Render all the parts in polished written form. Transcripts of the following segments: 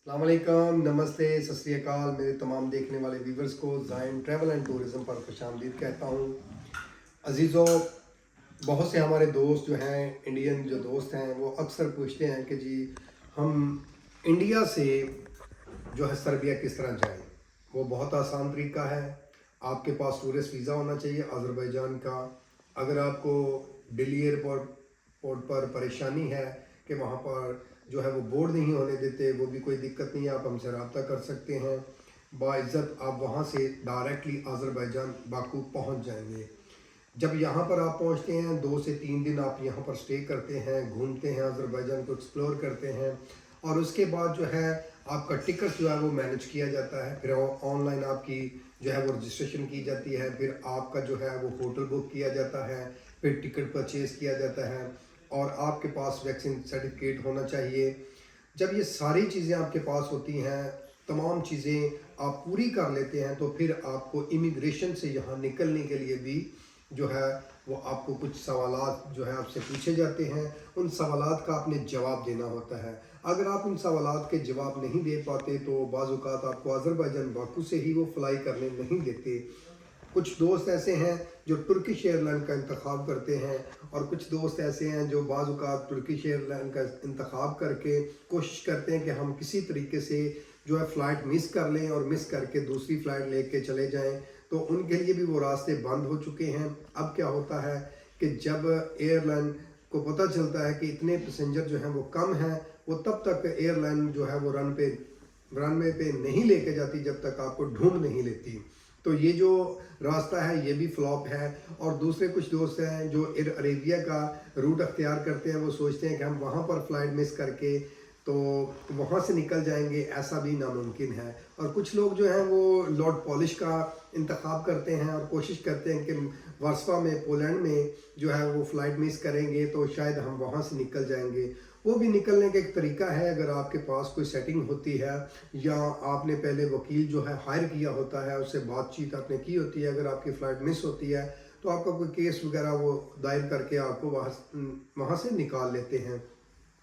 अस्सलाम वालेकुम, नमस्ते, सत श्री अकाल। मेरे तमाम देखने वाले व्यूवर्स को ज़ायन ट्रैवल एंड टूरिज़म पर खुशामदीद कहता हूँ। अजीज़ों, बहुत से हमारे दोस्त जो हैं, इंडियन जो दोस्त हैं, वो अक्सर पूछते हैं कि जी हम इंडिया से जो है सर्बिया किस तरह जाएं। वो बहुत आसान तरीका है। आपके पास टूरिस्ट वीज़ा होना चाहिए अज़रबैजान का। अगर आपको दिल्ली एयरपोर्ट पर परेशानी है कि वहाँ पर जो है वो बोर्ड नहीं होने देते, वो भी कोई दिक्कत नहीं है, आप हमसे रब्ता कर सकते हैं। बाइज़्ज़त आप वहाँ से डायरेक्टली अज़रबैजान बाकू पहुँच जाएंगे। जब यहाँ पर आप पहुँचते हैं 2 से 3 दिन आप यहाँ पर स्टे करते हैं, घूमते हैं, अज़रबैजान को एक्सप्लोर करते हैं और उसके बाद जो है आपका टिकट जो है वो मैनेज किया जाता है। फिर ऑनलाइन आपकी जो है वो रजिस्ट्रेशन की जाती है, फिर आपका जो है वो होटल बुक किया जाता है, फिर टिकट परचेज़ किया जाता है और आपके पास वैक्सीन सर्टिफिकेट होना चाहिए। जब ये सारी चीज़ें आपके पास होती हैं, तमाम चीज़ें आप पूरी कर लेते हैं, तो फिर आपको इमिग्रेशन से यहाँ निकलने के लिए भी जो है वो आपको कुछ सवालात जो है आपसे पूछे जाते हैं। उन सवालात का आपने जवाब देना होता है। अगर आप उन सवालात के जवाब नहीं दे पाते तो बाज़ औक़ात आपको अज़रबैजान बाकू से ही वो फ़्लाई करने नहीं देते। कुछ दोस्त ऐसे हैं जो तुर्किश एयरलाइन का इंतखाब करते हैं और कुछ दोस्त ऐसे हैं जो बाज़ औक़ात तुर्किश एयरलाइन का इंतखाब करके कोशिश करते हैं कि हम किसी तरीके से जो है फ़्लाइट मिस कर लें और मिस करके दूसरी फ़्लाइट लेके चले जाएं, तो उनके लिए भी वो रास्ते बंद हो चुके हैं। अब क्या होता है कि जब एयरलाइन को पता चलता है कि इतने पैसेंजर जो हैं वो कम हैं, वो तब तक एयरलाइन जो है वो रनवे पे नहीं लेके जाती जब तक आपको ढूंढ नहीं लेती। तो ये जो रास्ता है ये भी फ्लॉप है। और दूसरे कुछ दोस्त हैं जो एयर अरेबिया का रूट अख्तियार करते हैं, वो सोचते हैं कि हम वहाँ पर फ़्लाइट मिस करके तो वहाँ से निकल जाएंगे, ऐसा भी नामुमकिन है। और कुछ लोग जो हैं वो लॉर्ड पॉलिश का इंतखाब करते हैं और कोशिश करते हैं कि वार्सवा में, पोलैंड में जो है वो फ़्लाइट मिस करेंगे तो शायद हम वहाँ से निकल जाएंगे। वो भी निकलने का एक तरीका है, अगर आपके पास कोई सेटिंग होती है या आपने पहले वकील जो है हायर किया होता है, उससे बातचीत आपने की होती है। अगर आपकी फ़्लाइट मिस होती है तो आपका कोई केस वगैरह वो दायर करके आपको वहाँ से निकाल लेते हैं।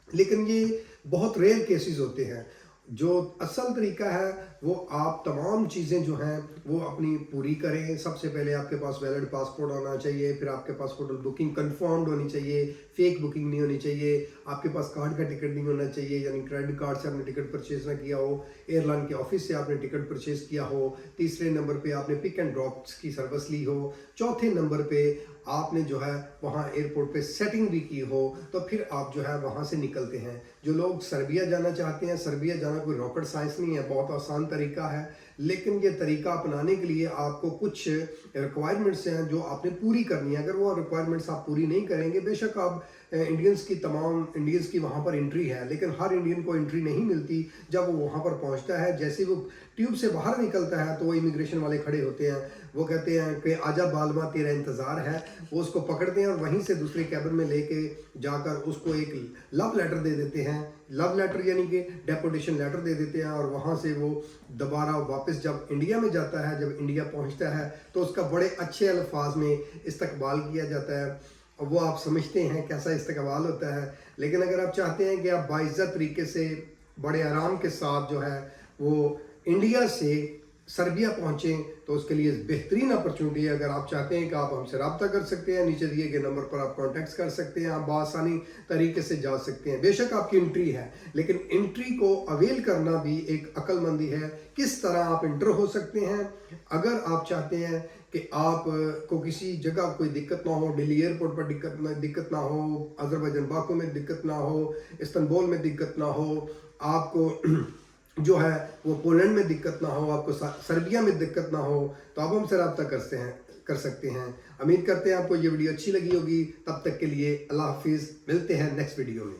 लेकिन ये बहुत रेयर केसेस होते हैं। जो असल तरीका है वो आप तमाम चीज़ें जो हैं वो अपनी पूरी करें। सबसे पहले आपके पास वैलिड पासपोर्ट होना चाहिए, फिर आपके पास होटल बुकिंग कंफर्म्ड होनी चाहिए, फेक बुकिंग नहीं होनी चाहिए, आपके पास कार्ड का टिकट नहीं होना चाहिए, यानी क्रेडिट कार्ड से आपने टिकट परचेज ना किया हो, एयरलाइन के ऑफिस से आपने टिकट परचेज किया हो, तीसरे नंबर पे आपने पिक एंड ड्रॉप्स की सर्विस ली हो, चौथे नंबर पे आपने जो है वहाँ एयरपोर्ट पे सेटिंग भी की हो, तो फिर आप जो है वहाँ से निकलते हैं। जो लोग सर्बिया जाना चाहते हैं, सर्बिया जाना कोई रॉकेट साइंस नहीं है, बहुत आसान तरीका है। लेकिन ये तरीका अपनाने के लिए आपको कुछ रिक्वायरमेंट्स हैं जो आपने पूरी करनी है। अगर वो रिक्वायरमेंट्स आप पूरी नहीं करेंगे, बेशक आप तमाम इंडियंस की वहाँ पर एंट्री है, लेकिन हर इंडियन को एंट्री नहीं मिलती। जब वो वहाँ पर पहुँचता है, जैसे वो ट्यूब से बाहर निकलता है तो वो इमिग्रेशन वाले खड़े होते हैं, वो कहते हैं कि आजा बालमा तेरा इंतज़ार है। वो उसको पकड़ते हैं और वहीं से दूसरे कैबिन में लेके जाकर उसको एक लव लेटर दे देते हैं। लव लेटर यानी कि डेपुटेशन लेटर दे देते हैं और वहाँ से वो दोबारा वापस जब इंडिया में जाता है, जब इंडिया पहुँचता है तो उसका बड़े अच्छे अल्फाज में इस्तकबाल किया जाता है। और वो आप समझते हैं कैसा इस्तकबाल होता है। लेकिन अगर आप चाहते हैं कि आप बाइज़्ज़त तरीके से बड़े आराम के साथ जो है वो इंडिया से सर्बिया पहुँचें, तो उसके लिए बेहतरीन अपॉर्चुनिटी है। अगर आप चाहते हैं कि आप हमसे रब्ता कर सकते हैं, नीचे दिए गए नंबर पर आप कॉन्टैक्ट कर सकते हैं, आप बआसानी तरीके से जा सकते हैं। बेशक आपकी एंट्री है, लेकिन एंट्री को अवेल करना भी एक अक्लमंदी है। किस तरह आप इंटर हो सकते हैं? अगर आप चाहते हैं कि आप को किसी जगह कोई दिक्कत ना हो, दिल्ली एयरपोर्ट पर दिक्कत ना हो, अज़रबैजान बाकू में दिक्कत ना हो, इस्तांबुल में दिक्कत ना हो, आपको जो है वो पोलैंड में दिक्कत ना हो, आपको सर्बिया में दिक्कत ना हो, तो आप हमसे रब्ता कर सकते हैं। उम्मीद करते हैं आपको ये वीडियो अच्छी लगी होगी। तब तक के लिए अल्लाह हाफिज़, मिलते हैं नेक्स्ट वीडियो में।